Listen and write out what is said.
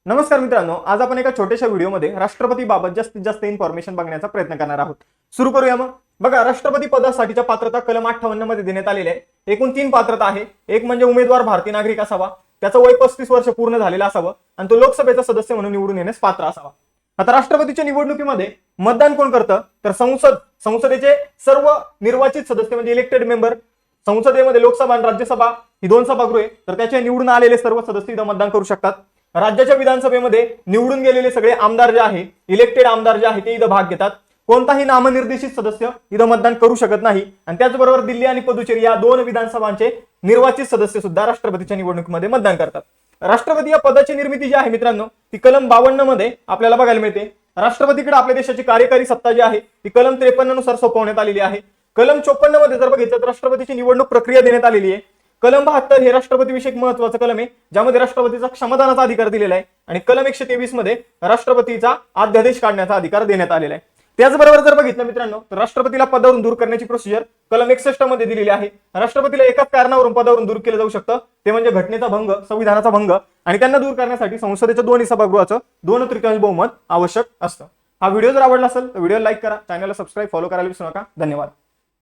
नमस्कार मित्रांनो, आज आपण एका छोट्याशा व्हिडिओमध्ये राष्ट्रपतीबाबत जास्तीत जास्त इन्फॉर्मेशन बघण्याचा प्रयत्न करणार आहोत. सुरू करूया मग. बघा, राष्ट्रपती पदासाठीच्या पात्रता कलम 58 मध्ये देण्यात आलेल्या आहे. एकूण 3 पात्रता आहे. एक म्हणजे उमेदवार भारतीय नागरिक असावा, त्याचं वय 35 वर्ष पूर्ण झालेलं असावं आणि तो लोकसभेचा सदस्य म्हणून निवडून येण्यास पात्र असावा. आता राष्ट्रपतीच्या निवडणुकीमध्ये मतदान कोण करतं तर संसदेचे सर्व निर्वाचित सदस्य म्हणजे इलेक्टेड मेंबर. संसदेमध्ये लोकसभा आणि राज्यसभा ही 2 सभागृहे, तर त्याचे निवडून आलेले सर्व सदस्य इथं मतदान करू शकतात. राज्याच्या विधानसभेमध्ये निवडून गेलेले सगळे आमदार जे आहे, इलेक्टेड आमदार जे आहे ते इथं भाग घेतात. कोणताही नामनिर्देशित सदस्य इथं मतदान करू शकत नाही. आणि त्याचबरोबर दिल्ली आणि पुदुचेरी या 2 विधानसभांचे निर्वाचित सदस्य सुद्धा राष्ट्रपतीच्या निवडणुकीमध्ये मतदान करतात. राष्ट्रपती या पदाची निर्मिती जी आहे मित्रांनो, ती कलम 52 मध्ये आपल्याला बघायला मिळते. राष्ट्रपतीकडे आपल्या देशाची कार्यकारी सत्ता जी आहे ती कलम 53 नुसार सोपवण्यात आलेली आहे. कलम 54 मध्ये जर बघितलं तर राष्ट्रपतीची निवडणूक प्रक्रिया देण्यात आलेली आहे. कलम 72 हे राष्ट्रपतीविषयक महत्त्वाचं कलम आहे, ज्यामध्ये राष्ट्रपतीचा क्षमादानाचा अधिकार दिलेला आहे. आणि कलम 123 मध्ये राष्ट्रपतीचा अध्यादेश काढण्याचा अधिकार देण्यात आलेला आहे. त्याचबरोबर जर बघितलं मित्रांनो, तर राष्ट्रपतीला पदावरून दूर करण्याची प्रोसिजर कलम 61 मध्ये दिलेली आहे. राष्ट्रपतीला एकाच कारणावरून पदावरून दूर केलं जाऊ शकतं, ते म्हणजे घटनेचा भंग, संविधानाचा भंग. आणि त्यांना दूर करण्यासाठी संसदेच्या 2 सभागृहाचं 2/3 बहुमत आवश्यक असतं. हा व्हिडिओ जर आवडला असेल तर व्हिडिओ लाईक करा, चॅनलला सबस्क्राईब, फॉलो करायला विसरू नका. धन्यवाद.